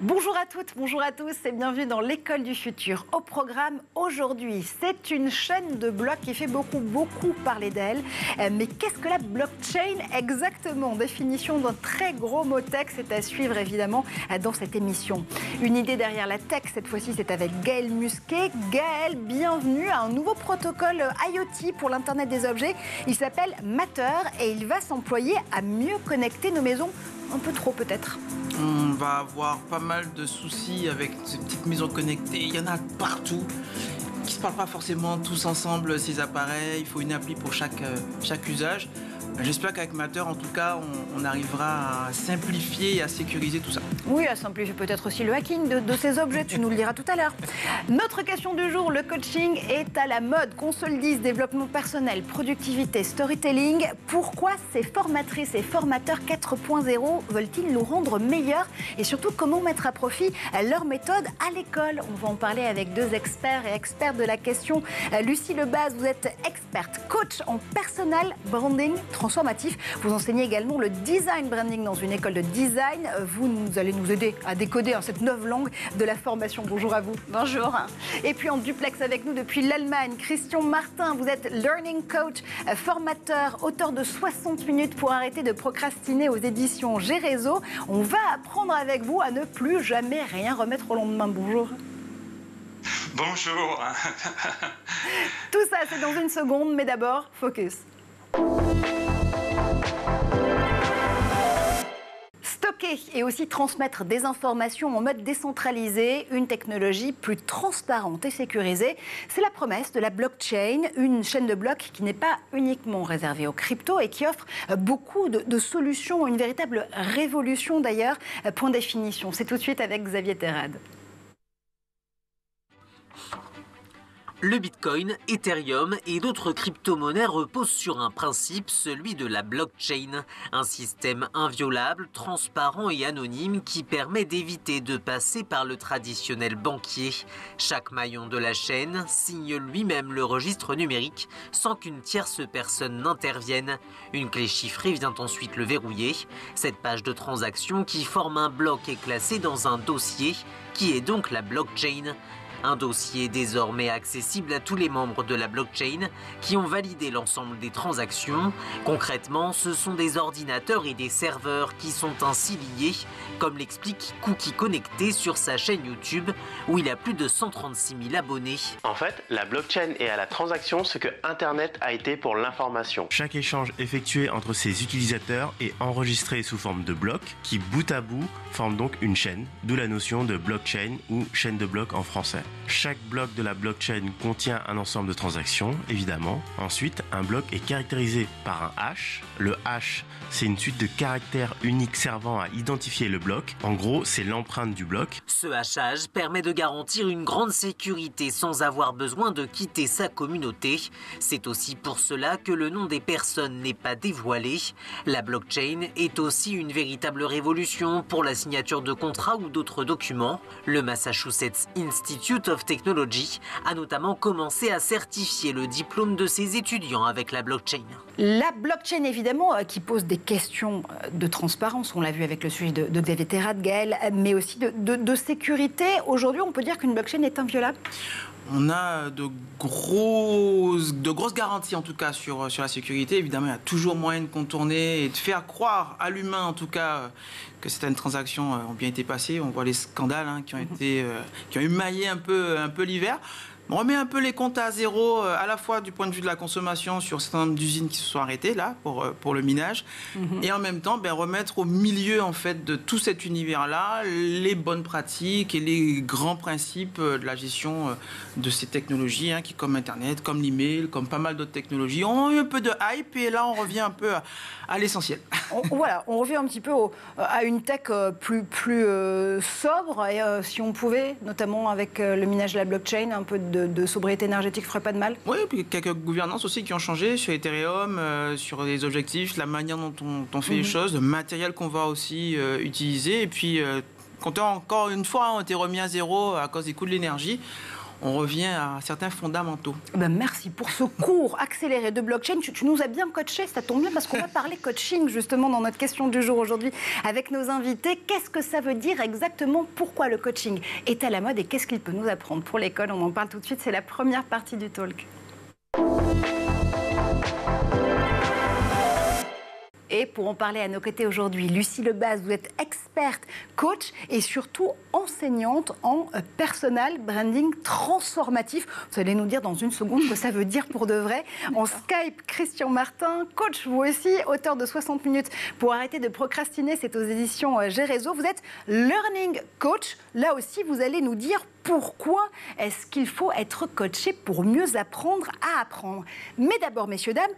Bonjour à toutes, bonjour à tous et bienvenue dans l'école du futur. Au programme aujourd'hui, c'est une chaîne de blocs qui fait beaucoup parler d'elle. Mais qu'est-ce que la blockchain exactement? Définition d'un très gros mot tech, c'est à suivre évidemment dans cette émission. Une idée derrière la tech, cette fois-ci c'est avec Gaël Musquet. Gaël, bienvenue à un nouveau protocole IoT pour l'Internet des objets. Il s'appelle Matter et il va s'employer à mieux connecter nos maisons. Un peu trop peut-être. On va avoir pas mal de soucis avec ces petites maisons connectées. Il y en a partout qui ne se parlent pas forcément tous ensemble, ces appareils. Il faut une appli pour chaque usage. J'espère qu'avec Matter, en tout cas, on arrivera à simplifier et à sécuriser tout ça. Oui, à simplifier peut-être aussi le hacking de ces objets, tu nous le diras tout à l'heure. Notre question du jour, le coaching est à la mode. Qu'on se le dise, développement personnel, productivité, storytelling. Pourquoi ces formatrices et formateurs 4.0 veulent-ils nous rendre meilleurs? Et surtout, comment mettre à profit leurs méthodes à l'école? On va en parler avec deux experts et expertes de la question. Lucie Lebaz, vous êtes experte, coach en personal branding transformatif. Vous enseignez également le design branding dans une école de design. Vous allez nous aider à décoder cette neuve langue de la formation. Bonjour à vous. Bonjour. Et puis en duplex avec nous depuis l'Allemagne, Christian Martin. Vous êtes learning coach, formateur, auteur de 60 minutes pour arrêter de procrastiner aux éditions Gérézo. On va apprendre avec vous à ne plus jamais rien remettre au lendemain. Bonjour. Bonjour. Tout ça, c'est dans une seconde, mais d'abord, focus. Stocker et aussi transmettre des informations en mode décentralisé, une technologie plus transparente et sécurisée. C'est la promesse de la blockchain, une chaîne de blocs qui n'est pas uniquement réservée aux cryptos et qui offre beaucoup de solutions, une véritable révolution d'ailleurs. Point définition, c'est tout de suite avec Xavier Terrade. Le Bitcoin, Ethereum et d'autres crypto-monnaies reposent sur un principe, celui de la blockchain, un système inviolable, transparent et anonyme qui permet d'éviter de passer par le traditionnel banquier. Chaque maillon de la chaîne signe lui-même le registre numérique sans qu'une tierce personne n'intervienne. Une clé chiffrée vient ensuite le verrouiller. Cette page de transaction qui forme un bloc est classée dans un dossier qui est donc la blockchain. Un dossier désormais accessible à tous les membres de la blockchain qui ont validé l'ensemble des transactions. Concrètement, ce sont des ordinateurs et des serveurs qui sont ainsi liés, comme l'explique Cookie Connecté sur sa chaîne YouTube, où il a plus de 136 000 abonnés. En fait, la blockchain est à la transaction ce que Internet a été pour l'information. Chaque échange effectué entre ses utilisateurs est enregistré sous forme de blocs qui, bout à bout, forment donc une chaîne, d'où la notion de blockchain ou chaîne de blocs en français. Chaque bloc de la blockchain contient un ensemble de transactions, évidemment. Ensuite, un bloc est caractérisé par un hash. Le hash, c'est une suite de caractères uniques servant à identifier le bloc. En gros, c'est l'empreinte du bloc. Ce hachage permet de garantir une grande sécurité sans avoir besoin de quitter sa communauté. C'est aussi pour cela que le nom des personnes n'est pas dévoilé. La blockchain est aussi une véritable révolution pour la signature de contrats ou d'autres documents. Le Massachusetts Institute of Technology a notamment commencé à certifier le diplôme de ses étudiants avec la blockchain. La blockchain, évidemment, qui pose des questions de transparence, on l'a vu avec le sujet de Xavier Terrade, Gaël, mais aussi de sécurité. Aujourd'hui, on peut dire qu'une blockchain est inviolable? On a de grosses garanties en tout cas sur la sécurité. Évidemment, il y a toujours moyen de contourner et de faire croire à l'humain en tout cas que certaines transactions ont bien été passées. On voit les scandales qui ont émaillé un peu l'hiver. On remet un peu les comptes à zéro, à la fois du point de vue de la consommation sur un certain nombre d'usines qui se sont arrêtées là pour le minage, et en même temps remettre au milieu en fait de tout cet univers-là les bonnes pratiques et les grands principes de la gestion de ces technologies qui, comme Internet, comme l'email, comme pas mal d'autres technologies, ont eu un peu de hype et là on revient un peu à l'essentiel. On revient un petit peu à une tech plus sobre et si on pouvait, notamment avec le minage de la blockchain, un peu de sobriété énergétique ferait pas de mal. Oui, et puis quelques gouvernances aussi qui ont changé sur Ethereum, sur les objectifs, la manière dont on fait les choses, le matériel qu'on va aussi utiliser. Et puis, quand encore une fois, on a été remis à zéro à cause des coûts de l'énergie. on revient à certains fondamentaux. Merci pour ce cours accéléré de blockchain. Tu nous as bien coaché, ça tombe bien parce qu'on va parler coaching justement dans notre question du jour aujourd'hui avec nos invités. Qu'est-ce que ça veut dire exactement? Pourquoi le coaching est à la mode et qu'est-ce qu'il peut nous apprendre pour l'école? On en parle tout de suite, c'est la première partie du talk. Et pour en parler à nos côtés aujourd'hui, Lucie Lebaz, vous êtes experte, coach et surtout enseignante en personal branding transformatif. Vous allez nous dire dans une seconde ce que ça veut dire pour de vrai. En Skype, Christian Martin, coach vous aussi, auteur de 60 minutes pour arrêter de procrastiner, c'est aux éditions Gérézo. Vous êtes learning coach. Là aussi, vous allez nous dire pourquoi est-ce qu'il faut être coaché pour mieux apprendre à apprendre. Mais d'abord, messieurs, dames,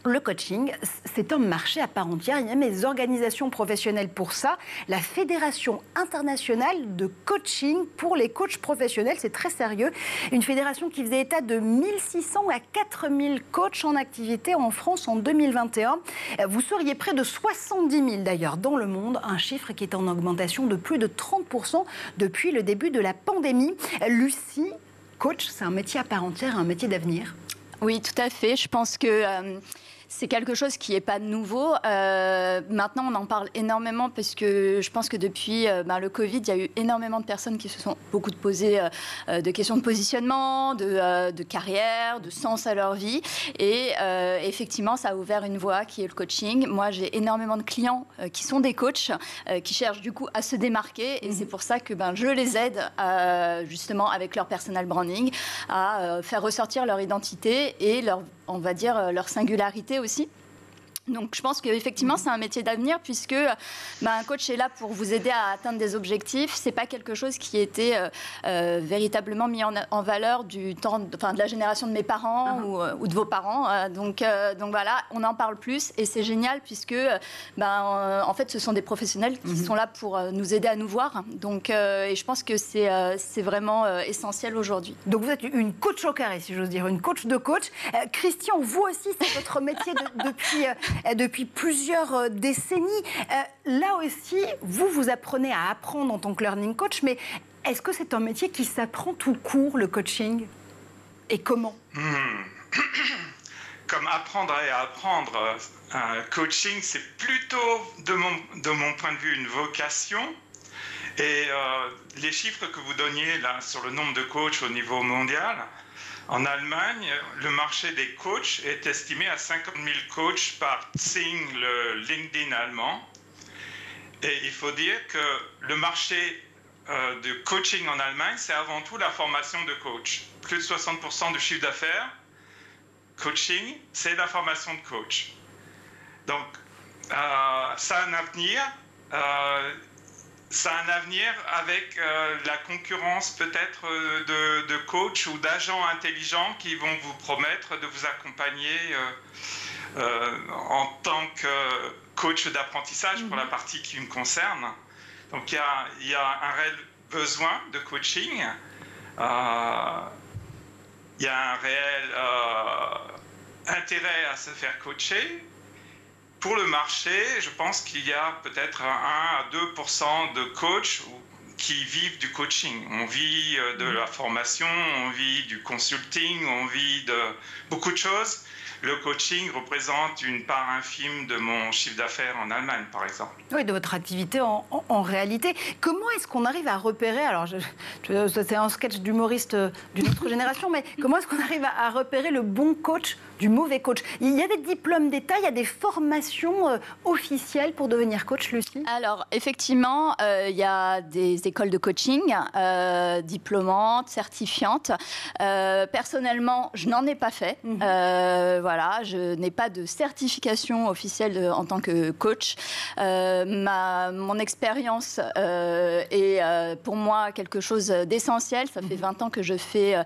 le coaching, c'est un marché à part entière. Il y a des organisations professionnelles pour ça. La Fédération internationale de coaching pour les coachs professionnels, c'est très sérieux. Une fédération qui faisait état de 1600 à 4000 coachs en activité en France en 2021. Vous seriez près de 70 000 d'ailleurs dans le monde, un chiffre qui est en augmentation de plus de 30% depuis le début de la pandémie. Lucie, coach, c'est un métier à part entière, un métier d'avenir. Oui, tout à fait. Je pense que c'est quelque chose qui n'est pas nouveau. Maintenant, on en parle énormément parce que je pense que depuis le Covid, il y a eu énormément de personnes qui se sont beaucoup posées de questions de positionnement, de carrière, de sens à leur vie. Et effectivement, ça a ouvert une voie qui est le coaching. Moi, j'ai énormément de clients qui sont des coachs, qui cherchent du coup à se démarquer. Et c'est pour ça que je les aide justement avec leur personal branding à faire ressortir leur identité et on va dire leur singularité aussi. Donc je pense qu'effectivement c'est un métier d'avenir puisque un coach est là pour vous aider à atteindre des objectifs. C'est pas quelque chose qui était véritablement mis en valeur du temps, de la génération de mes parents ou de vos parents. Donc voilà, on en parle plus et c'est génial puisque en fait ce sont des professionnels qui sont là pour nous aider à nous voir. Donc et je pense que c'est vraiment essentiel aujourd'hui. Donc vous êtes une coach au carré, si j'ose dire, une coach de coach. Christian, vous aussi c'est votre métier depuis plusieurs décennies. Là aussi, vous apprenez à apprendre en tant que learning coach, mais est-ce que c'est un métier qui s'apprend tout court, le coaching? Et comment? Comme apprendre et apprendre, coaching, c'est plutôt, de mon point de vue, une vocation. Et les chiffres que vous donniez là sur le nombre de coachs au niveau mondial, en Allemagne, le marché des coachs est estimé à 50 000 coachs par Xing, le LinkedIn allemand. Et il faut dire que le marché de coaching en Allemagne, c'est avant tout la formation de coach. Plus de 60% du chiffre d'affaires, coaching, c'est la formation de coach. Donc, ça a un avenir. Ça a un avenir avec la concurrence peut-être de coachs ou d'agents intelligents qui vont vous promettre de vous accompagner en tant que coach d'apprentissage pour la partie qui me concerne. Donc il y a un réel besoin de coaching, il y a un réel intérêt à se faire coacher. Pour le marché, je pense qu'il y a peut-être 1 à 2% de coachs qui vivent du coaching. On vit de la formation, on vit du consulting, on vit de beaucoup de choses. Le coaching représente une part infime de mon chiffre d'affaires en Allemagne, par exemple. Oui, de votre activité en réalité. Comment est-ce qu'on arrive à repérer, alors c'est un sketch d'humoriste d'une autre génération, mais comment est-ce qu'on arrive à repérer le bon coach du mauvais coach? Il y a des diplômes d'État, il y a des formations officielles pour devenir coach, Lucie? Alors, effectivement, il y a des écoles de coaching diplômantes, certifiantes. Personnellement, je n'en ai pas fait. Voilà, je n'ai pas de certification officielle en tant que coach. Mon expérience est pour moi quelque chose d'essentiel. Ça fait 20 ans que je fais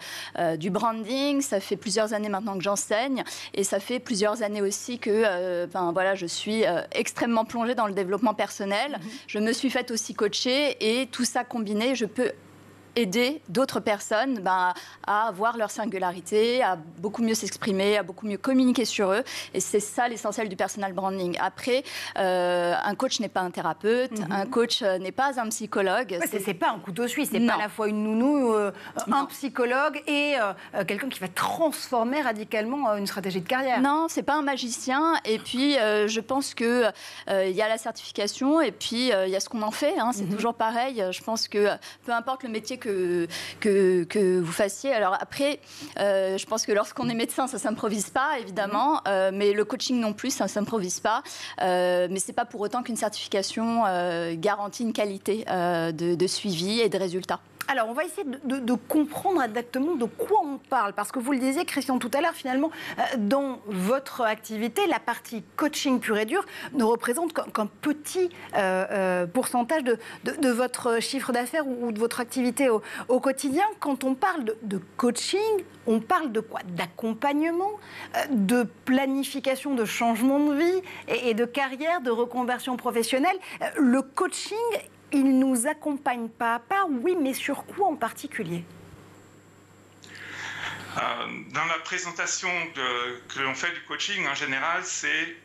du branding, ça fait plusieurs années maintenant que j'enseigne et ça fait plusieurs années aussi que je suis extrêmement plongée dans le développement personnel. Je me suis faite aussi coacher et tout ça combiné, je peux aider d'autres personnes à avoir leur singularité, à beaucoup mieux s'exprimer, à beaucoup mieux communiquer sur eux. Et c'est ça l'essentiel du personal branding. Après, un coach n'est pas un thérapeute, un coach n'est pas un psychologue. C'est pas un couteau suisse, c'est pas à la fois une nounou, un psychologue et quelqu'un qui va transformer radicalement une stratégie de carrière. Non, c'est pas un magicien. Et puis, je pense que il y a la certification et puis il y a ce qu'on en fait. C'est toujours pareil. Je pense que peu importe le métier que vous fassiez. Alors après, je pense que lorsqu'on est médecin, ça s'improvise pas, évidemment. Mais le coaching non plus, ça s'improvise pas. Mais c'est pas pour autant qu'une certification garantit une qualité de suivi et de résultats. Alors, on va essayer de comprendre exactement de quoi on parle. Parce que vous le disiez, Christian, tout à l'heure, finalement, dans votre activité, la partie coaching pure et dure ne représente qu'un petit pourcentage de votre chiffre d'affaires ou de votre activité au quotidien. Quand on parle de coaching, on parle de quoi? D'accompagnement, de planification de changement de vie et de carrière, de reconversion professionnelle. Le coaching, il nous accompagne pas à pas, oui, mais sur quoi en particulier? Dans la présentation que l'on fait du coaching, en général, c'est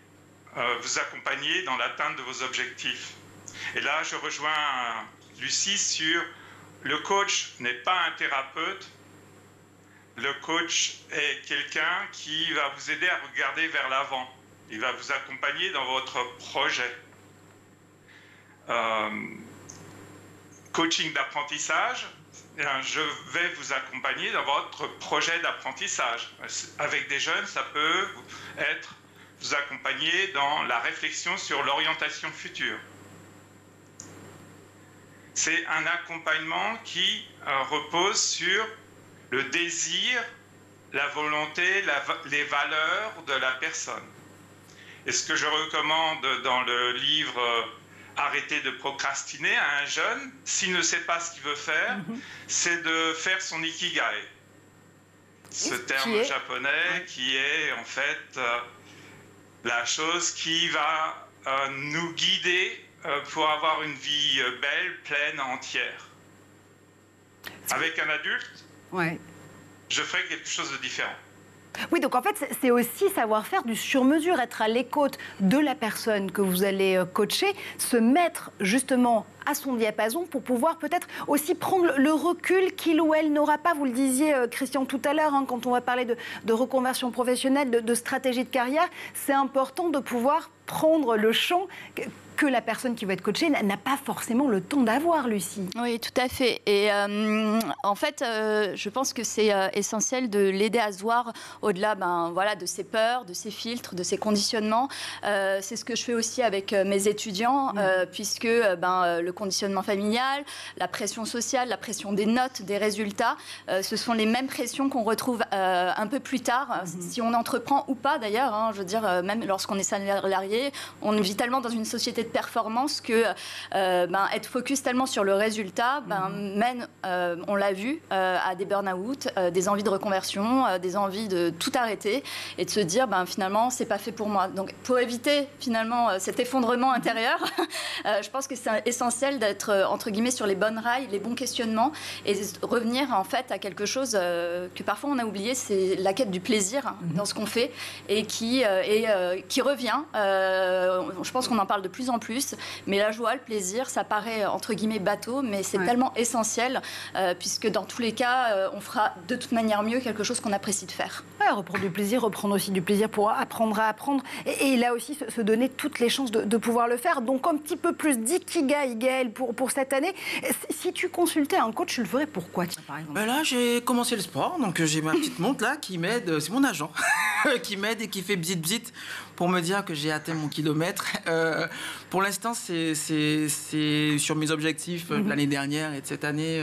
vous accompagner dans l'atteinte de vos objectifs. Et là, je rejoins Lucie sur le coach n'est pas un thérapeute. Le coach est quelqu'un qui va vous aider à regarder vers l'avant. Il va vous accompagner dans votre projet. Coaching d'apprentissage, je vais vous accompagner dans votre projet d'apprentissage. Avec des jeunes, ça peut être vous accompagner dans la réflexion sur l'orientation future. C'est un accompagnement qui repose sur le désir, la volonté, les valeurs de la personne. Et ce que je recommande dans le livre Arrêter de procrastiner à un jeune, s'il ne sait pas ce qu'il veut faire, c'est de faire son ikigai. Ce terme japonais qui est en fait la chose qui va nous guider pour avoir une vie belle, pleine, entière. Avec un adulte, je ferai quelque chose de différent. Oui, donc en fait, c'est aussi savoir faire du sur-mesure, être à l'écoute de la personne que vous allez coacher, se mettre justement à son diapason pour pouvoir peut-être aussi prendre le recul qu'il ou elle n'aura pas. Vous le disiez, Christian, tout à l'heure, quand on va parler de reconversion professionnelle, de stratégie de carrière, c'est important de pouvoir prendre le champ que la personne qui va être coachée n'a pas forcément le temps d'avoir, Lucie. Oui, tout à fait. Et en fait, je pense que c'est essentiel de l'aider à se voir au-delà de ses peurs, de ses filtres, de ses conditionnements. C'est ce que je fais aussi avec mes étudiants, puisque le conditionnement familial, la pression sociale, la pression des notes, des résultats, ce sont les mêmes pressions qu'on retrouve un peu plus tard, si on entreprend ou pas d'ailleurs. Je veux dire, même lorsqu'on est salarié, on vit tellement dans une société de performance que être focus tellement sur le résultat mène, on l'a vu, à des burn-out, des envies de reconversion, des envies de tout arrêter et de se dire finalement c'est pas fait pour moi. Donc pour éviter finalement cet effondrement intérieur, je pense que c'est essentiel d'être entre guillemets sur les bonnes rails, les bons questionnements et revenir en fait à quelque chose que parfois on a oublié, c'est la quête du plaisir dans ce qu'on fait et qui revient. Je pense qu'on en parle de plus en plus, mais la joie, le plaisir, ça paraît entre guillemets bateau, mais c'est tellement essentiel puisque dans tous les cas, on fera de toute manière mieux quelque chose qu'on apprécie de faire. Ouais, reprendre du plaisir, reprendre aussi du plaisir pour apprendre à apprendre et là aussi se donner toutes les chances de pouvoir le faire. Donc un petit peu plus d'ikigai, Gaël, pour cette année. Si tu consultais un coach, tu le ferais pourquoi, par exemple? Là, j'ai commencé le sport, donc j'ai ma petite montre là qui m'aide, c'est mon agent, qui m'aide et qui fait bzit pour me dire que j'ai atteint mon kilomètre. Pour l'instant, c'est sur mes objectifs de l'année dernière et de cette année.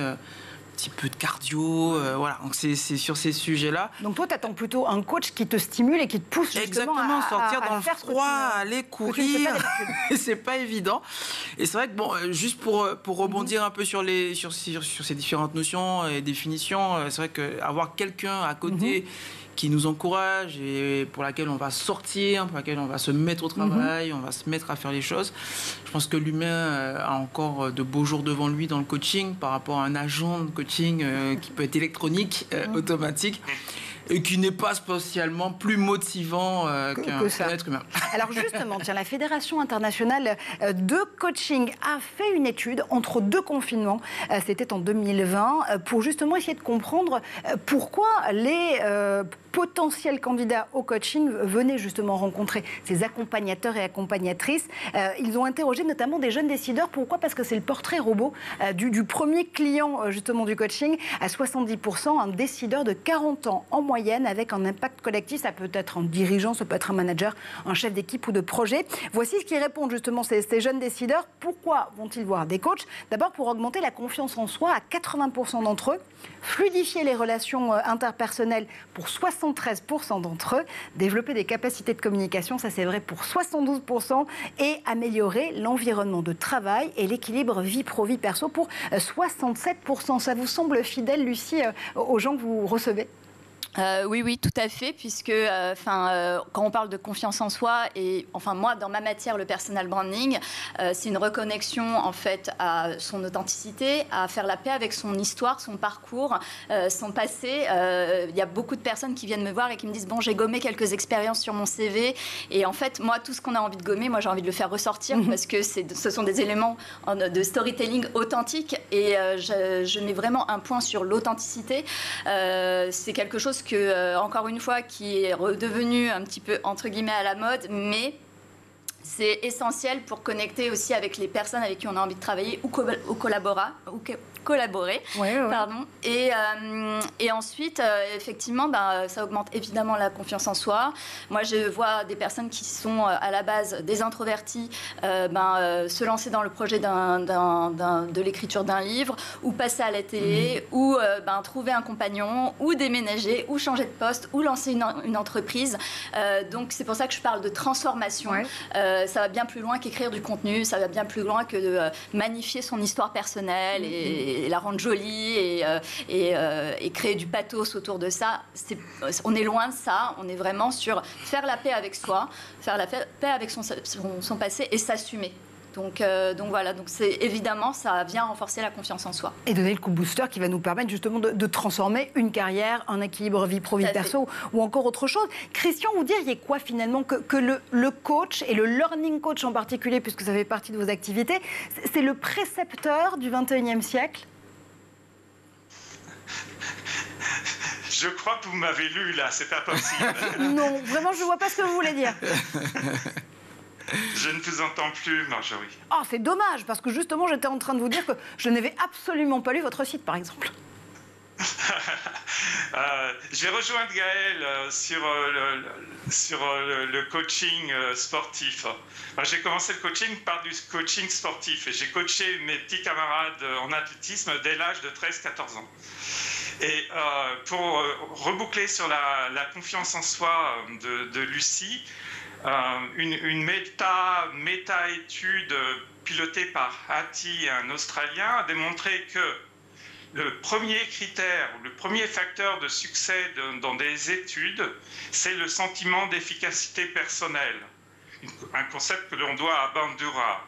Petit peu de cardio, voilà. Donc c'est sur ces sujets-là. Donc toi, tu attends plutôt un coach qui te stimule et qui te pousse justement à sortir dans le faire froid, aller courir. C'est pas évident. Et c'est vrai que juste pour rebondir un peu sur ces différentes notions et définitions, c'est vrai qu'avoir quelqu'un à côté qui nous encourage et pour laquelle on va sortir, pour laquelle on va se mettre au travail, on va se mettre à faire les choses. Je pense que l'humain a encore de beaux jours devant lui dans le coaching par rapport à un agent de coaching qui peut être électronique, automatique, et qui n'est pas spécialement plus motivant qu'un être humain. Alors justement, tiens, la Fédération internationale de coaching a fait une étude entre 2 confinements, c'était en 2020, pour justement essayer de comprendre pourquoi les potentiels candidats au coaching venaient justement rencontrer ces accompagnateurs et accompagnatrices. Ils ont interrogé notamment des jeunes décideurs. Pourquoi ? Parce que c'est le portrait robot du premier client justement du coaching. À 70%, un décideur de 40 ans en moyenne avec un impact collectif. Ça peut être un dirigeant, ça peut être un manager, un chef d'équipe ou de projet. Voici ce qui répondent justement ces jeunes décideurs. Pourquoi vont-ils voir des coachs ? D'abord pour augmenter la confiance en soi à 80% d'entre eux, fluidifier les relations interpersonnelles pour 73% d'entre eux, développer des capacités de communication, ça c'est vrai pour 72%, et améliorer l'environnement de travail et l'équilibre vie pro-vie perso pour 67%. Ça vous semble fidèle, Lucie, aux gens que vous recevez ? Oui, tout à fait, puisque quand on parle de confiance en soi, et enfin moi, dans ma matière, le personal branding, c'est une reconnexion en fait à son authenticité, à faire la paix avec son histoire, son parcours, son passé. Il y a beaucoup de personnes qui viennent me voir et qui me disent « Bon, j'ai gommé quelques expériences sur mon CV », et en fait, moi, tout ce qu'on a envie de gommer, moi, j'ai envie de le faire ressortir, parce que ce sont des éléments de storytelling authentique, et je mets vraiment un point sur l'authenticité. C'est quelque chose que, encore une fois, qui est redevenu un petit peu, entre guillemets, à la mode, mais c'est essentiel pour connecter aussi avec les personnes avec qui on a envie de travailler ou collaborer. Pardon. Et ensuite, effectivement, ça augmente évidemment la confiance en soi. Moi, je vois des personnes qui sont à la base des introvertis se lancer dans le projet de l'écriture d'un livre, ou passer à la télé, ou trouver un compagnon, ou déménager, ou changer de poste, ou lancer une entreprise. Donc, c'est pour ça que je parle de transformation. Ça va bien plus loin qu'écrire du contenu, ça va bien plus loin que de magnifier son histoire personnelle et la rendre jolie et créer du pathos autour de ça. On est loin de ça, on est vraiment sur faire la paix avec soi, faire la paix avec son passé et s'assumer. Donc voilà, évidemment, ça vient renforcer la confiance en soi. Et donner le coup de booster qui va nous permettre justement de transformer une carrière, un équilibre vie pro, vie perso ou encore autre chose. Christian, vous diriez quoi finalement que le coach et le learning coach en particulier, puisque ça fait partie de vos activités, c'est le précepteur du 21e siècle ? Je crois que vous m'avez lu là, c'est pas possible. Non, vraiment, je ne vois pas ce que vous voulez dire. Je ne vous entends plus, Marjorie. Oh, c'est dommage, parce que justement, j'étais en train de vous dire que je n'avais absolument pas lu votre site, par exemple. J'ai rejoint Gaël sur le coaching sportif. J'ai commencé le coaching par du coaching sportif et j'ai coaché mes petits camarades en athlétisme dès l'âge de 13-14 ans. Et pour reboucler sur la confiance en soi de Lucie, une méta-étude pilotée par Hattie, un Australien, a démontré que le premier critère, le premier facteur de succès dans des études, c'est le sentiment d'efficacité personnelle, un concept que l'on doit à Bandura.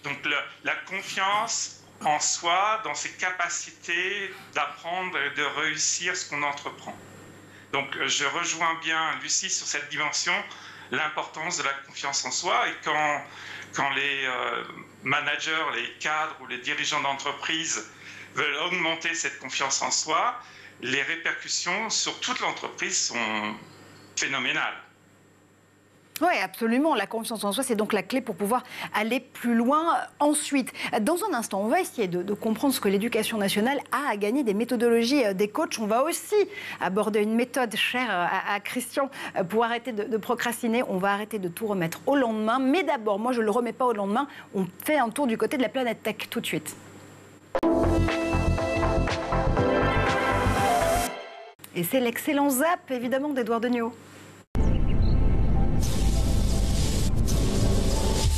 Donc la confiance en soi, dans ses capacités d'apprendre et de réussir ce qu'on entreprend. Donc je rejoins bien Lucie sur cette dimension, l'importance de la confiance en soi, et quand les managers, les cadres ou les dirigeants d'entreprise veulent augmenter cette confiance en soi, les répercussions sur toute l'entreprise sont phénoménales. Oui, absolument. La confiance en soi, c'est donc la clé pour pouvoir aller plus loin ensuite. Dans un instant, on va essayer de comprendre ce que l'éducation nationale a à gagner des méthodologies des coachs. On va aussi aborder une méthode chère à Christian pour arrêter de procrastiner. On va arrêter de tout remettre au lendemain. Mais d'abord, moi, je ne le remets pas au lendemain. On fait un tour du côté de la planète tech tout de suite. Et c'est l'excellent Zap, évidemment, d'Edouard Degnaud.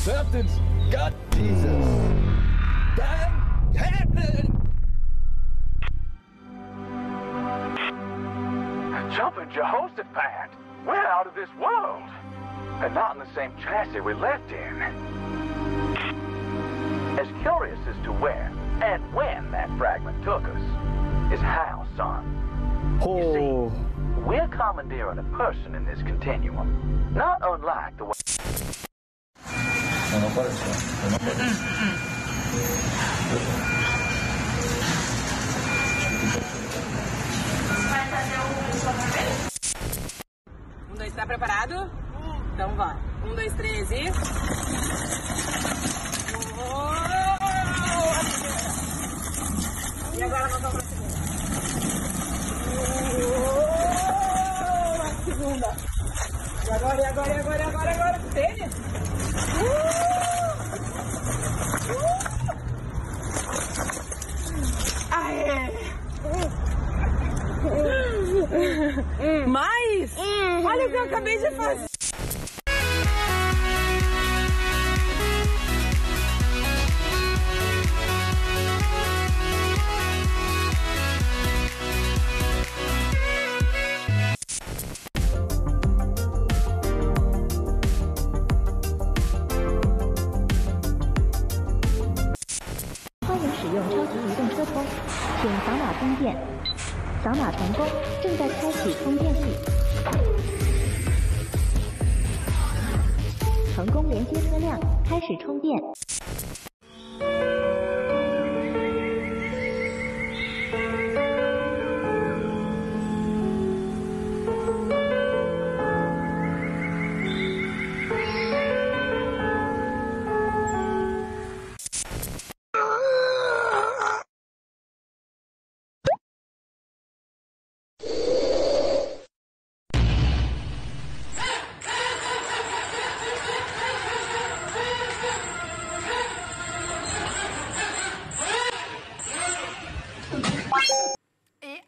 Something's got Jesus. Damn happening. Jumping Jehoshaphat, we're out of this world. And not in the same chassis we left in. As curious as to where and when that fragment took us is how, son. You see, we're commandeering a person in this continuum, not unlike the way... Está preparado? Então vai. 1, 2, 3 e... E agora nós vamos para a segunda. A segunda. E agora. Tênis. Aê! Mais? Olha o que eu acabei de fazer.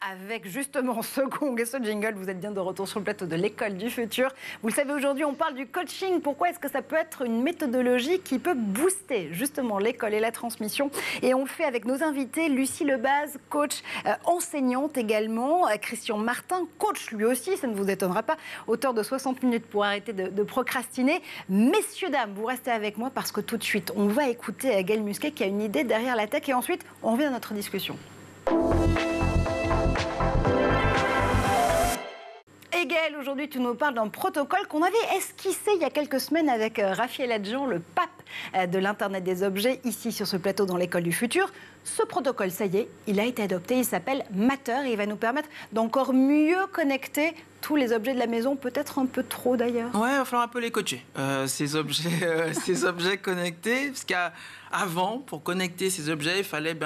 Avec justement ce gong et ce jingle, vous êtes bien de retour sur le plateau de l'École du Futur. Vous le savez, aujourd'hui, on parle du coaching. Pourquoi est-ce que ça peut être une méthodologie qui peut booster justement l'école et la transmission? Et on le fait avec nos invités, Lucie Lebaz, coach, enseignante également, Christian Martin, coach lui aussi, ça ne vous étonnera pas, auteur de 60 minutes pour arrêter de procrastiner. Messieurs, dames, vous restez avec moi parce que tout de suite, on va écouter Gaël Musquet qui a une idée derrière la tech et ensuite, on revient à notre discussion. Et Gaël, aujourd'hui, tu nous parles d'un protocole qu'on avait esquissé il y a quelques semaines avec Raphaël Adjean, le pape de l'Internet des objets, ici sur ce plateau dans l'École du Futur. Ce protocole, ça y est, il a été adopté, il s'appelle Matter et il va nous permettre d'encore mieux connecter tous les objets de la maison, peut-être un peu trop d'ailleurs. Ouais, il va falloir un peu les coacher, ces objets connectés, parce qu'avant, pour connecter ces objets, il fallait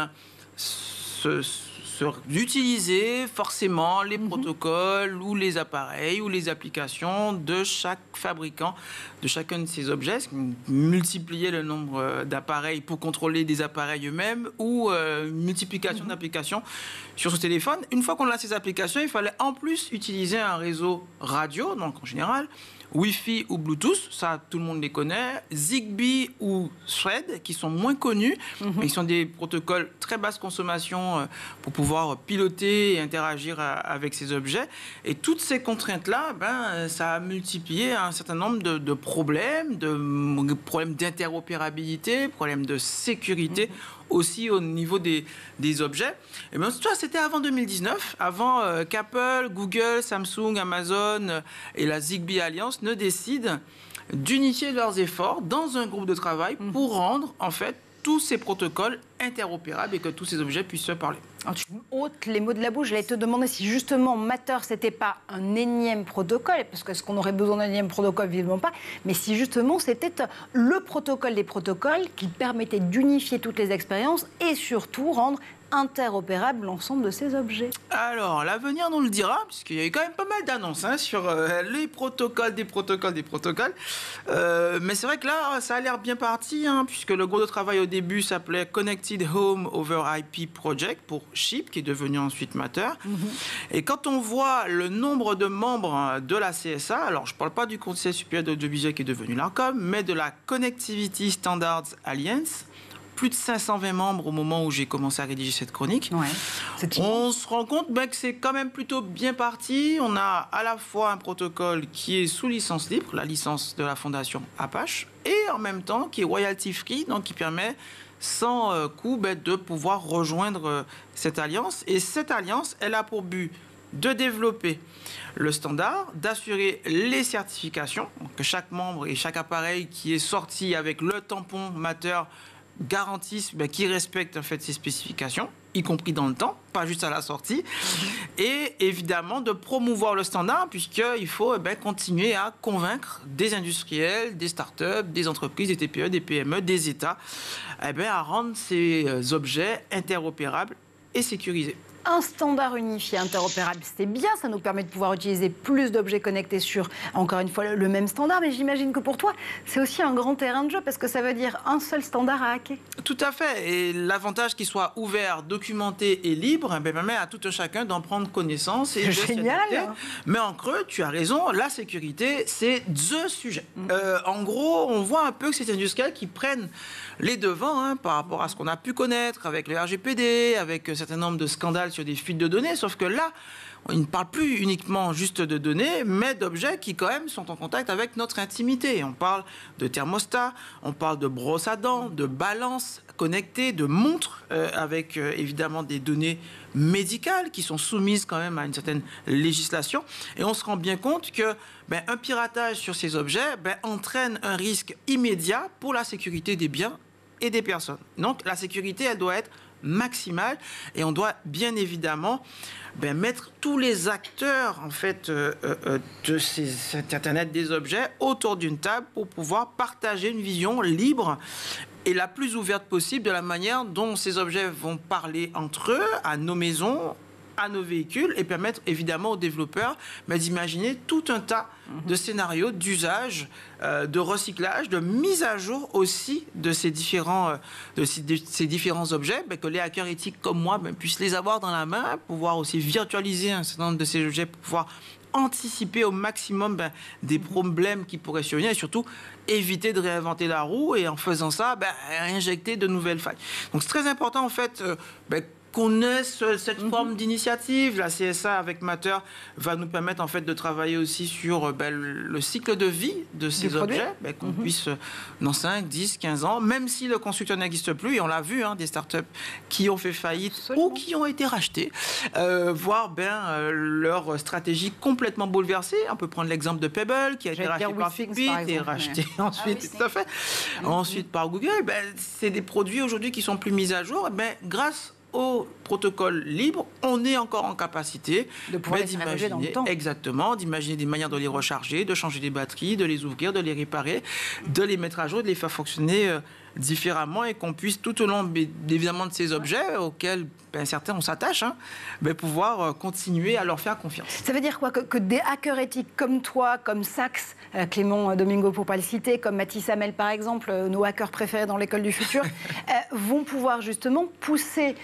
d'utiliser forcément les protocoles ou les appareils ou les applications de chaque fabricant de chacun de ces objets, multiplier le nombre d'appareils pour contrôler des appareils eux-mêmes ou multiplication d'applications sur ce téléphone. Une fois qu'on a ces applications, il fallait en plus utiliser un réseau radio, donc en général Wi-Fi ou Bluetooth, ça tout le monde les connaît, Zigbee ou Thread qui sont moins connus, mais qui sont des protocoles très basse consommation pour pouvoir piloter et interagir avec ces objets. Et toutes ces contraintes-là, ça a multiplié un certain nombre de problèmes d'interopérabilité, problèmes de sécurité, aussi au niveau des objets. Et bien, ça, c'était avant 2019, avant qu'Apple, Google, Samsung, Amazon et la Zigbee Alliance ne décident d'unifier leurs efforts dans un groupe de travail pour rendre, en fait, tous ces protocoles interopérables et que tous ces objets puissent se parler. Alors, tu ôtes les mots de la bouche. J'allais te demander si justement Matter, c'était pas un énième protocole, parce que est-ce qu'on aurait besoin d'un énième protocole? Vivement pas. Mais si justement c'était le protocole des protocoles qui permettait d'unifier toutes les expériences et surtout rendre interopérable l'ensemble de ces objets. Alors, l'avenir nous le dira, puisqu'il y a eu quand même pas mal d'annonces sur les protocoles, des protocoles. Mais c'est vrai que là, ça a l'air bien parti, puisque le groupe de travail au début s'appelait Connected Home Over IP Project, pour CHIP, qui est devenu ensuite Matter. Et quand on voit le nombre de membres de la CSA, alors je ne parle pas du Conseil supérieur de l'audiovisuel qui est devenu l'ARCOM, mais de la Connectivity Standards Alliance, plus de 520 membres au moment où j'ai commencé à rédiger cette chronique. Ouais, on se rend compte que c'est quand même plutôt bien parti. On a à la fois un protocole qui est sous licence libre, la licence de la fondation Apache, et en même temps qui est royalty free, donc qui permet sans coût de pouvoir rejoindre cette alliance. Et cette alliance, elle a pour but de développer le standard, d'assurer les certifications, que chaque membre et chaque appareil qui est sorti avec le tampon Matter garantissent qu'ils respectent en fait ces spécifications, y compris dans le temps, pas juste à la sortie, et évidemment de promouvoir le standard, puisqu'il faut continuer à convaincre des industriels, des startups, des entreprises, des TPE, des PME, des États, à rendre ces objets interopérables et sécurisés. Un standard unifié interopérable, c'est bien, ça nous permet de pouvoir utiliser plus d'objets connectés sur, encore une fois, le même standard, mais j'imagine que pour toi, c'est aussi un grand terrain de jeu, parce que ça veut dire un seul standard à hacker. Tout à fait, et l'avantage qu'il soit ouvert, documenté et libre, permet à tout un chacun d'en prendre connaissance. Et génial. Mais en creux, tu as raison, la sécurité, c'est the sujet. En gros, on voit un peu que c'est les industriels qui prennent les devants par rapport à ce qu'on a pu connaître avec le RGPD, avec un certain nombre de scandales sur des fuites de données, sauf que là, on ne parle plus uniquement juste de données, mais d'objets qui quand même sont en contact avec notre intimité. On parle de thermostat, on parle de brosse à dents, de balance connectée, de montres avec évidemment des données médicales qui sont soumises quand même à une certaine législation. Et on se rend bien compte que un piratage sur ces objets entraîne un risque immédiat pour la sécurité des biens et des personnes. Donc la sécurité, elle doit être maximale et on doit bien évidemment mettre tous les acteurs en fait de cet Internet des objets autour d'une table pour pouvoir partager une vision libre et la plus ouverte possible de la manière dont ces objets vont parler entre eux, à nos maisons, à nos véhicules, et permettre évidemment aux développeurs d'imaginer tout un tas de scénarios d'usage, de recyclage, de mise à jour aussi de ces différents objets, que les hackers éthiques comme moi puissent les avoir dans la main, pouvoir aussi virtualiser un certain nombre de ces objets pour pouvoir anticiper au maximum des problèmes qui pourraient survenir et surtout éviter de réinventer la roue et en faisant ça, injecter de nouvelles failles. Donc c'est très important en fait qu'on ait cette forme d'initiative. La CSA avec Matter va nous permettre en fait de travailler aussi sur le cycle de vie de ces objets, qu'on puisse dans 5, 10, 15 ans, même si le constructeur n'existe plus, et on l'a vu, des startups qui ont fait faillite ou qui ont été rachetées, voir leur stratégie complètement bouleversée. On peut prendre l'exemple de Pebble qui a été racheté par Fitbit et racheté ensuite, tout à fait, ensuite par Google. C'est des produits aujourd'hui qui sont plus mis à jour, grâce au protocole libre, on est encore en capacité de pouvoir les imaginer dans le temps. Exactement, d'imaginer des manières de les recharger, de changer des batteries, de les ouvrir, de les réparer, de les mettre à jour, de les faire fonctionner différemment et qu'on puisse tout au long évidemment de ces objets auxquels certains on s'attache, pouvoir continuer à leur faire confiance. Ça veut dire quoi que des hackers éthiques comme toi, comme Sachs, Clément Domingo pour pas le citer, comme Mathis Hamel par exemple, nos hackers préférés dans l'école du futur, vont pouvoir justement pousser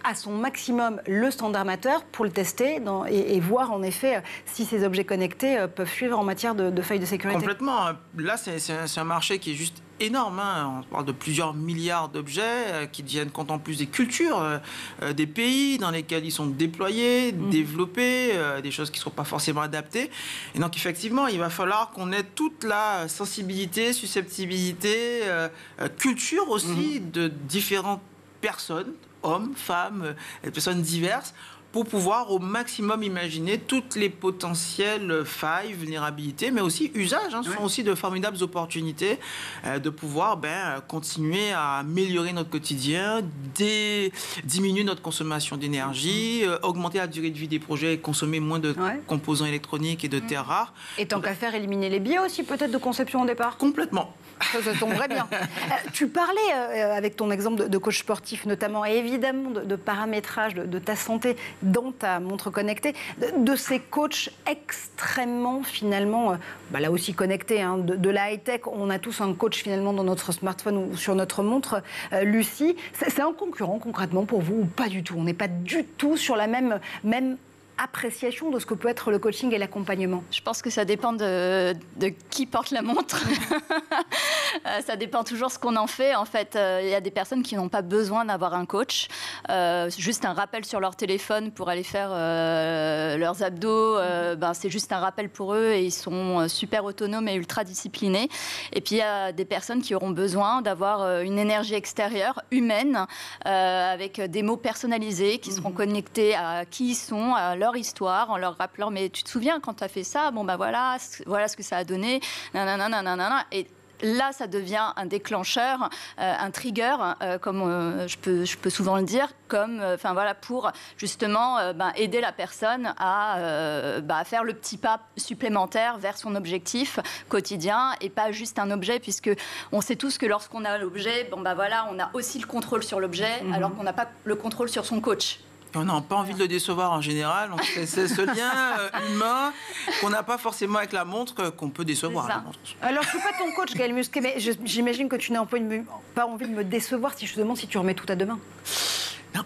à son maximum le standard Matter pour le tester et voir en effet si ces objets connectés peuvent suivre en matière de failles de sécurité. Complètement. Là, c'est un marché qui est juste énorme. On parle de plusieurs milliards d'objets qui tiennent compte en plus des cultures, des pays dans lesquels ils sont déployés, développés, des choses qui ne sont pas forcément adaptées. Et donc, effectivement, il va falloir qu'on ait toute la sensibilité, susceptibilité, culture aussi de différentes personnes, hommes, femmes, personnes diverses, pour pouvoir au maximum imaginer toutes les potentielles failles, vulnérabilités, mais aussi usages. Ce sont aussi de formidables opportunités de pouvoir continuer à améliorer notre quotidien, diminuer notre consommation d'énergie, augmenter la durée de vie des projets et consommer moins de composants électroniques et de terres rares. Et tant qu'à faire, éliminer les biais aussi peut-être de conception au départ. Complètement. Ça tomberait bien. Tu parlais, avec ton exemple de coach sportif notamment, et évidemment de paramétrage de ta santé dans ta montre connectée, de ces coachs extrêmement, finalement, là aussi connectés, de la high-tech. On a tous un coach, finalement, dans notre smartphone ou sur notre montre. Lucie, c'est un concurrent, concrètement, pour vous, ou pas du tout? On n'est pas du tout sur la même appréciation de ce que peut être le coaching et l'accompagnement? Je pense que ça dépend de qui porte la montre. Ça dépend toujours ce qu'on en fait. En fait, il y a des personnes qui n'ont pas besoin d'avoir un coach. Juste un rappel sur leur téléphone pour aller faire leurs abdos, c'est juste un rappel pour eux et ils sont super autonomes et ultra disciplinés. Et puis, il y a des personnes qui auront besoin d'avoir une énergie extérieure, humaine, avec des mots personnalisés qui seront connectés à qui ils sont, à leur histoire, en leur rappelant « mais tu te souviens quand tu as fait ça, voilà ce que ça a donné, nanana ». Et là, ça devient un déclencheur, un trigger, comme je peux souvent le dire, pour justement aider la personne à faire le petit pas supplémentaire vers son objectif quotidien et pas juste un objet, puisque on sait tous que lorsqu'on a l'objet, on a aussi le contrôle sur l'objet, alors qu'on n'a pas le contrôle sur son coach. On n'a pas envie de le décevoir en général. C'est ce lien humain qu'on n'a pas forcément avec la montre qu'on peut décevoir. La montre. Alors, je ne suis pas ton coach, Gaël Musquet, mais j'imagine que tu n'as pas envie de me décevoir si je te demande si tu remets tout à demain. Non,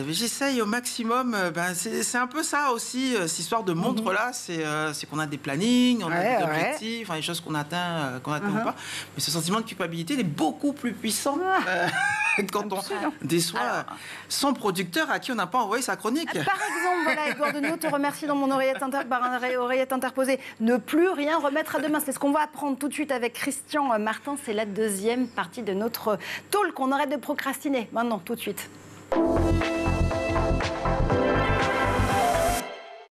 j'essaye au maximum. C'est un peu ça aussi, cette histoire de montre-là. C'est qu'on a des plannings, on a des objectifs, des choses qu'on atteint ou pas. Mais ce sentiment de culpabilité, il est beaucoup plus puissant quand on déçoit son producteur à qui on n'a pas envoyé sa chronique. Par exemple, Edouard Deneau te remercie dans mon oreillette interposée. Ne plus rien remettre à demain. C'est ce qu'on va apprendre tout de suite avec Christian Martin. C'est la deuxième partie de notre talk. On arrête de procrastiner. Maintenant, tout de suite.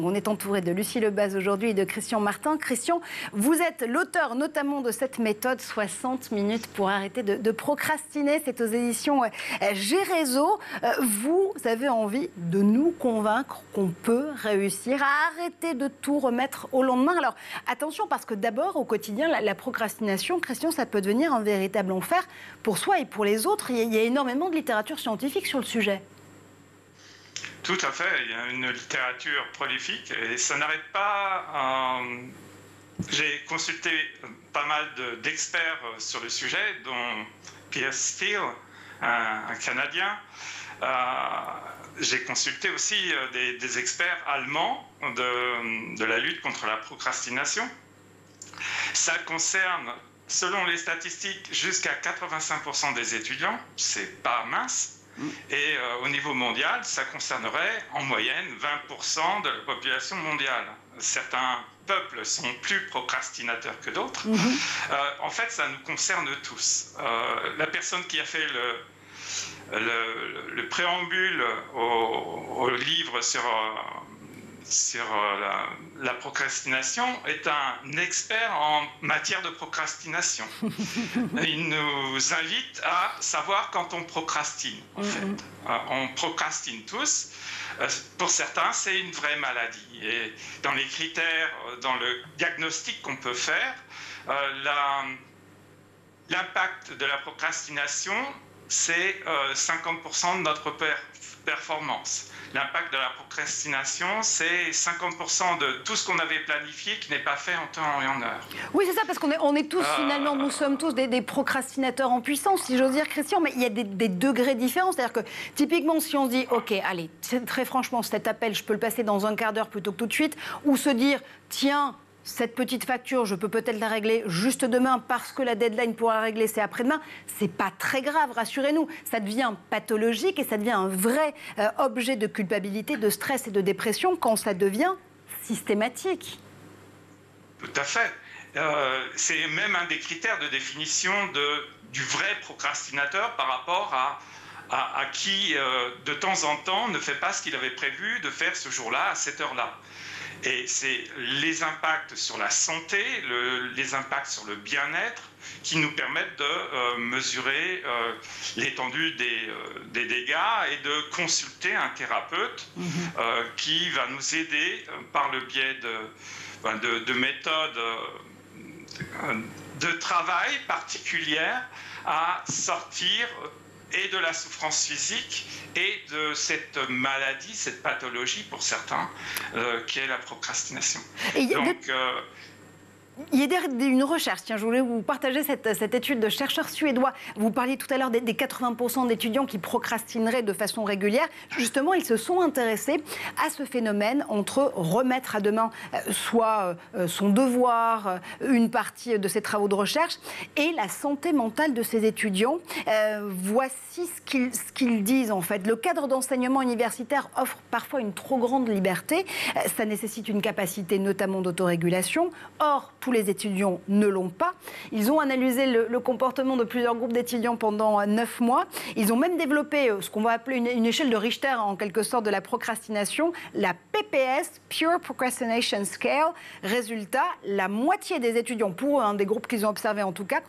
On est entouré de Lucie Lebaz aujourd'hui et de Christian Martin. Christian, vous êtes l'auteur notamment de cette méthode 60 minutes pour arrêter de procrastiner. C'est aux éditions Gérézo. Vous avez envie de nous convaincre qu'on peut réussir à arrêter de tout remettre au lendemain. Alors attention, parce que d'abord au quotidien, la procrastination, Christian, ça peut devenir un véritable enfer pour soi et pour les autres. Il y a énormément de littérature scientifique sur le sujet. Tout à fait, il y a une littérature prolifique et ça n'arrête pas. J'ai consulté pas mal d'experts sur le sujet, dont Pierre Steele, un Canadien. J'ai consulté aussi des experts allemands de la lutte contre la procrastination. Ça concerne, selon les statistiques, jusqu'à 85% des étudiants, c'est pas mince. Et au niveau mondial, ça concernerait en moyenne 20% de la population mondiale. Certains peuples sont plus procrastinateurs que d'autres. En fait, ça nous concerne tous. La personne qui a fait le préambule au livre sur la procrastination est un expert en matière de procrastination. Il nous invite à savoir quand on procrastine, en fait. On procrastine tous. Pour certains, c'est une vraie maladie. Et dans les critères, dans le diagnostic qu'on peut faire, l'impact de la procrastination, c'est 50% de notre performance. L'impact de la procrastination, c'est 50% de tout ce qu'on avait planifié qui n'est pas fait en temps et en heure. Oui, c'est ça, parce qu'on est tous, finalement, nous sommes tous des procrastinateurs en puissance, si j'ose dire, Christian, mais il y a des degrés différents. C'est-à-dire que, typiquement, si on se dit, OK, allez, très franchement, cet appel, je peux le passer dans un quart d'heure plutôt que tout de suite, ou se dire, tiens, cette petite facture, je peux peut-être la régler juste demain parce que la deadline pour la régler, c'est après-demain. C'est pas très grave, rassurez-nous. Ça devient pathologique et ça devient un vrai objet de culpabilité, de stress et de dépression quand ça devient systématique. Tout à fait. C'est même un des critères de définition du vrai procrastinateur par rapport à qui, de temps en temps, ne fait pas ce qu'il avait prévu de faire ce jour-là, à cette heure-là. Et c'est les impacts sur la santé, les impacts sur le bien-être qui nous permettent de mesurer l'étendue des dégâts et de consulter un thérapeute qui va nous aider par le biais de méthodes de travail particulières à sortir et de la souffrance physique et de cette maladie, cette pathologie pour certains, qui est la procrastination. il y a une recherche, tiens, je voulais vous partager cette étude de chercheurs suédois. Vous parliez tout à l'heure des 80% d'étudiants qui procrastineraient de façon régulière. Justement, ils se sont intéressés à ce phénomène entre remettre à demain soit son devoir, une partie de ses travaux de recherche, et la santé mentale de ces étudiants. Voici ce qu'ils disent en fait. Le cadre d'enseignement universitaire offre parfois une trop grande liberté. Ça nécessite une capacité notamment d'autorégulation. Or, tous les étudiants ne l'ont pas. Ils ont analysé le comportement de plusieurs groupes d'étudiants pendant 9 mois. Ils ont même développé ce qu'on va appeler une échelle de Richter, en quelque sorte, de la procrastination, la PPS, Pure Procrastination Scale. Résultat, la moitié des étudiants, pour un des groupes qu'ils ont observés en tout cas,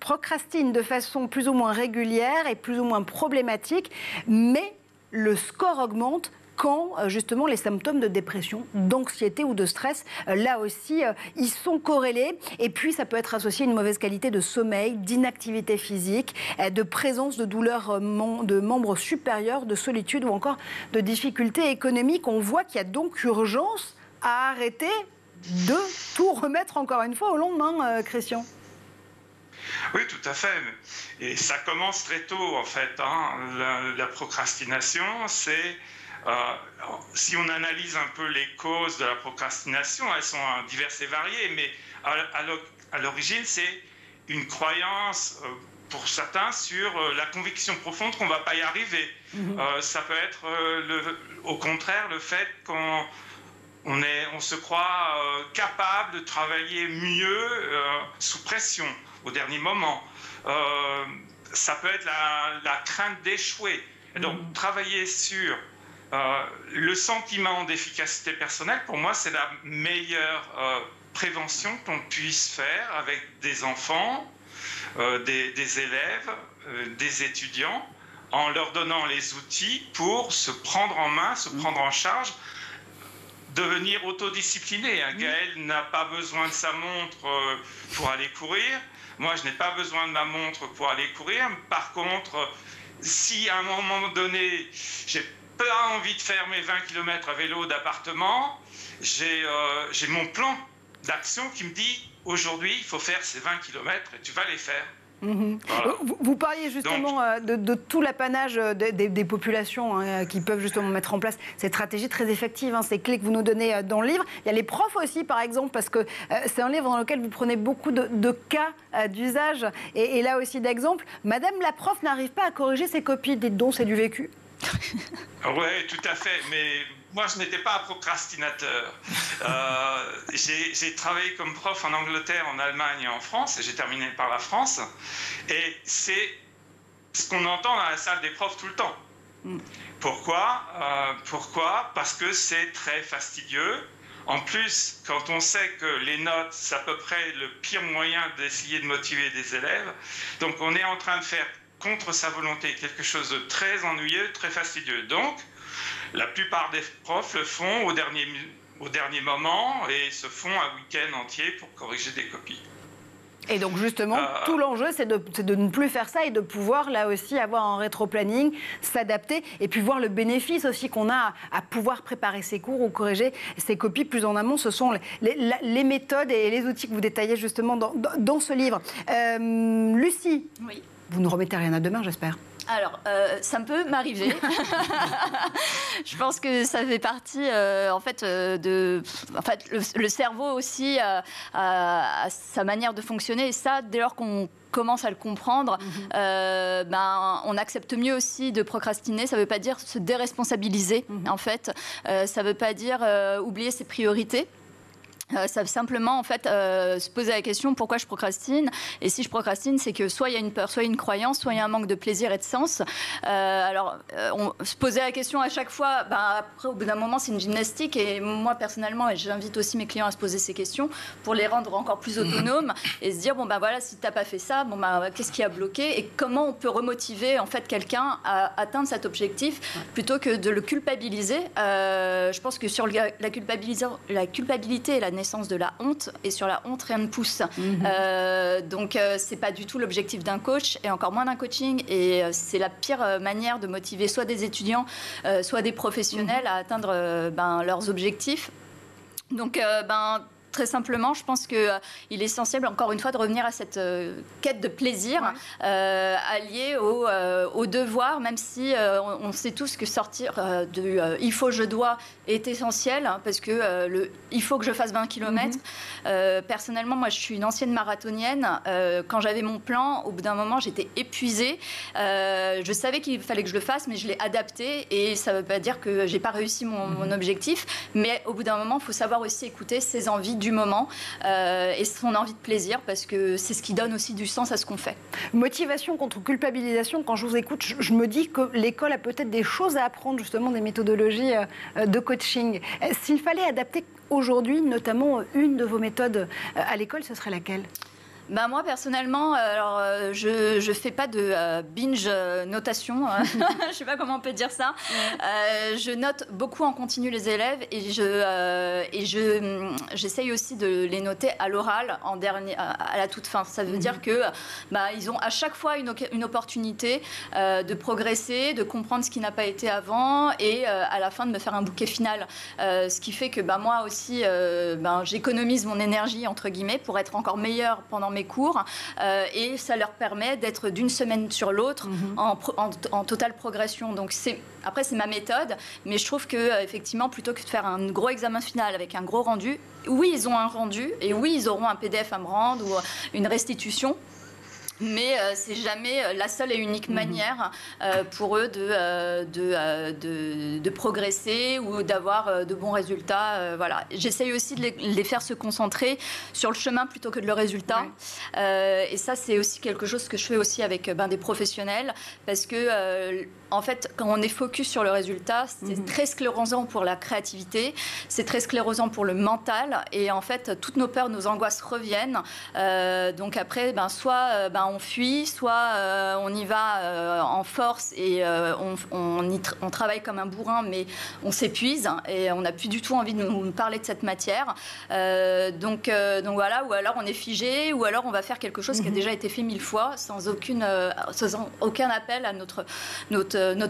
procrastinent de façon plus ou moins régulière et plus ou moins problématique, mais le score augmente quand, justement, les symptômes de dépression, d'anxiété ou de stress, là aussi, ils sont corrélés. Et puis, ça peut être associé à une mauvaise qualité de sommeil, d'inactivité physique, de présence de douleurs de membres supérieurs, de solitude ou encore de difficultés économiques. On voit qu'il y a donc urgence à arrêter de tout remettre encore une fois au lendemain, Christian. Oui, tout à fait. Et ça commence très tôt, en fait. La procrastination, c'est... si on analyse un peu les causes de la procrastination, elles sont diverses et variées, mais à l'origine, c'est une croyance, pour certains, sur la conviction profonde qu'on ne va pas y arriver. Ça peut être, au contraire, le fait qu'on se croit capable de travailler mieux sous pression, au dernier moment. Ça peut être la crainte d'échouer. Donc, travailler sur le sentiment d'efficacité personnelle, pour moi, c'est la meilleure prévention qu'on puisse faire avec des enfants, des élèves, des étudiants, en leur donnant les outils pour se prendre en main, se prendre en charge, devenir autodiscipliné. Gaël n'a pas besoin de sa montre pour aller courir. Moi, je n'ai pas besoin de ma montre pour aller courir. Par contre, si à un moment donné, j'ai pas envie de faire mes 20 km à vélo d'appartement, j'ai mon plan d'action qui me dit aujourd'hui, il faut faire ces 20 km et tu vas les faire. Voilà. Vous parliez justement de tout l'apanage des populations qui peuvent justement mettre en place cette stratégie très effective, ces clés que vous nous donnez dans le livre. Il y a les profs aussi, par exemple, parce que c'est un livre dans lequel vous prenez beaucoup de cas d'usage et là aussi d'exemples. Madame la prof n'arrive pas à corriger ses copies, dites donc, c'est du vécu. Oui, tout à fait, mais moi je n'étais pas un procrastinateur. J'ai travaillé comme prof en Angleterre, en Allemagne et en France, et j'ai terminé par la France. Et c'est ce qu'on entend dans la salle des profs tout le temps. Pourquoi ? Parce que c'est très fastidieux. En plus, quand on sait que les notes, c'est à peu près le pire moyen d'essayer de motiver des élèves, donc on est en train de faire contre sa volonté quelque chose de très ennuyeux, très fastidieux. Donc, la plupart des profs le font au dernier moment et se font un week-end entier pour corriger des copies. Et donc justement, tout l'enjeu, c'est de ne plus faire ça et de pouvoir là aussi avoir un rétro-planning, s'adapter et puis voir le bénéfice aussi qu'on a à pouvoir préparer ses cours ou corriger ses copies plus en amont. Ce sont les méthodes et les outils que vous détaillez justement dans ce livre. Lucie, oui. Vous ne remettez rien à demain, j'espère. Alors, ça peut m'arriver. Je pense que ça fait partie, le cerveau aussi a sa manière de fonctionner. Et ça, dès lors qu'on commence à le comprendre, on accepte mieux aussi de procrastiner. Ça ne veut pas dire se déresponsabiliser, en fait. Ça ne veut pas dire oublier ses priorités. Ça veut simplement en fait se poser la question pourquoi je procrastine, et si je procrastine, c'est que soit il y a une peur, soit il y a une croyance, soit il y a un manque de plaisir et de sens. On se poser la question à chaque fois, après au bout d'un moment c'est une gymnastique, et moi personnellement, et j'invite aussi mes clients à se poser ces questions pour les rendre encore plus autonomes et se dire voilà, si t'as pas fait ça, qu'est-ce qui a bloqué et comment on peut remotiver en fait quelqu'un à atteindre cet objectif plutôt que de le culpabiliser. Je pense que sur la culpabilité et la naissance de la honte, et sur la honte rien ne pousse. Donc c'est pas du tout l'objectif d'un coach et encore moins d'un coaching, et c'est la pire manière de motiver soit des étudiants soit des professionnels à atteindre leurs objectifs. Donc très simplement, je pense qu'il est essentiel, encore une fois, de revenir à cette quête de plaisir alliée au devoir, même si on sait tous que sortir du il faut, je dois est essentiel, hein, parce que il faut que je fasse 20 km. Personnellement, moi, je suis une ancienne marathonienne. Quand j'avais mon plan, au bout d'un moment, j'étais épuisée. Je savais qu'il fallait que je le fasse, mais je l'ai adapté. Et ça ne veut pas dire que j'ai pas réussi mon objectif. Mais au bout d'un moment, il faut savoir aussi écouter ses envies du moment et son envie de plaisir, parce que c'est ce qui donne aussi du sens à ce qu'on fait. Motivation contre culpabilisation. Quand je vous écoute, je me dis que l'école a peut-être des choses à apprendre, justement, des méthodologies de coaching. S'il fallait adapter aujourd'hui, notamment une de vos méthodes à l'école, ce serait laquelle ? Ben moi, personnellement, alors, je fais pas de binge notation. Je sais pas comment on peut dire ça. Je note beaucoup en continu les élèves et j'essaye aussi de les noter à l'oral à la toute fin. Ça veut dire que ils ont à chaque fois une opportunité de progresser, de comprendre ce qui n'a pas été avant et à la fin de me faire un bouquet final. Ce qui fait que moi aussi, j'économise mon énergie, entre guillemets, pour être encore meilleure pendant mes cours et ça leur permet d'être d'une semaine sur l'autre en totale progression. Donc après c'est ma méthode, mais je trouve que effectivement, plutôt que de faire un gros examen final avec un gros rendu, oui ils ont un rendu et oui ils auront un PDF à me rendre ou une restitution. Mais c'est jamais la seule et unique manière pour eux de progresser ou d'avoir de bons résultats. Voilà. J'essaye aussi de les faire se concentrer sur le chemin plutôt que de le résultat. Et ça, c'est aussi quelque chose que je fais aussi avec des professionnels, parce que en fait, quand on est focus sur le résultat, c'est très sclérosant pour la créativité, c'est très sclérosant pour le mental, et en fait, toutes nos peurs, nos angoisses reviennent. Donc après, soit on fuit, soit on y va en force et on travaille comme un bourrin, mais on s'épuise et on n'a plus du tout envie de nous parler de cette matière. Donc voilà, ou alors on est figé, ou alors on va faire quelque chose qui a déjà été fait 1000 fois sans aucun appel à notre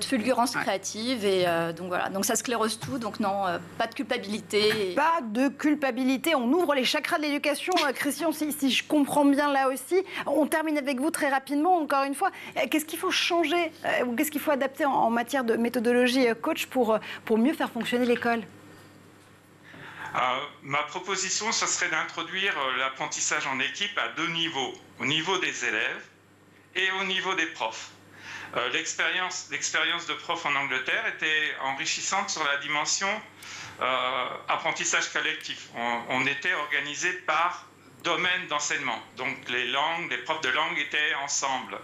fulgurance créative. Et donc voilà, donc ça sclérose tout. Donc non, pas de culpabilité. Pas de culpabilité. On ouvre les chakras de l'éducation. Christian, si je comprends bien là aussi. On termine avec vous très rapidement, encore une fois. Qu'est-ce qu'il faut changer ou qu'est-ce qu'il faut adapter en matière de méthodologie coach pour mieux faire fonctionner l'école ? Ma proposition, ce serait d'introduire l'apprentissage en équipe à 2 niveaux. Au niveau des élèves et au niveau des profs. L'expérience de prof en Angleterre était enrichissante sur la dimension apprentissage collectif. On était organisé par domaine d'enseignement. Donc les profs de langue étaient ensemble.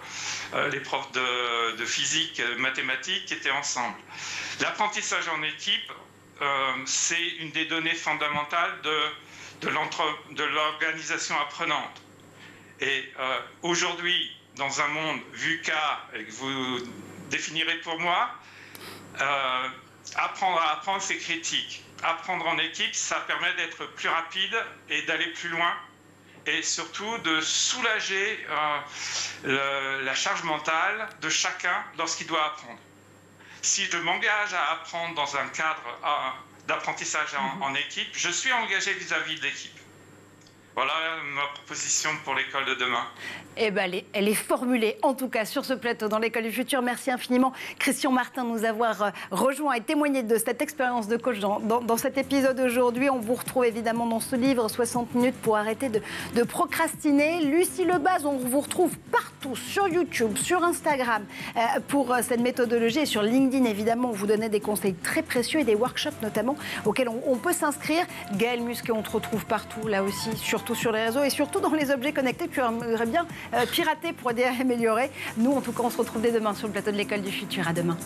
Les profs de physique, mathématiques étaient ensemble. L'apprentissage en équipe, c'est une des données fondamentales de l'organisation apprenante. Et aujourd'hui, dans un monde VUCA, que vous définirez pour moi, apprendre à apprendre, c'est critique. Apprendre en équipe, ça permet d'être plus rapide et d'aller plus loin, et surtout de soulager la charge mentale de chacun lorsqu'il doit apprendre. Si je m'engage à apprendre dans un cadre d'apprentissage en équipe, je suis engagé vis-à-vis de l'équipe. Voilà ma proposition pour l'école de demain. Eh ben, elle est formulée, en tout cas, sur ce plateau dans l'école du futur. Merci infiniment, Christian Martin, de nous avoir rejoint et témoigné de cette expérience de coach dans cet épisode aujourd'hui. On vous retrouve évidemment dans ce livre, 60 minutes pour arrêter de procrastiner. Lucie Lebaz, on vous retrouve partout, sur YouTube, sur Instagram, pour cette méthodologie, et sur LinkedIn, évidemment, on vous donnait des conseils très précieux et des workshops, notamment, auxquels on peut s'inscrire. Gaël Musquet, on te retrouve partout, là aussi, surtout sur les réseaux et surtout dans les objets connectés que tu aimerais bien pirater pour aider à améliorer. Nous, en tout cas, on se retrouve dès demain sur le plateau de l'école du futur. À demain.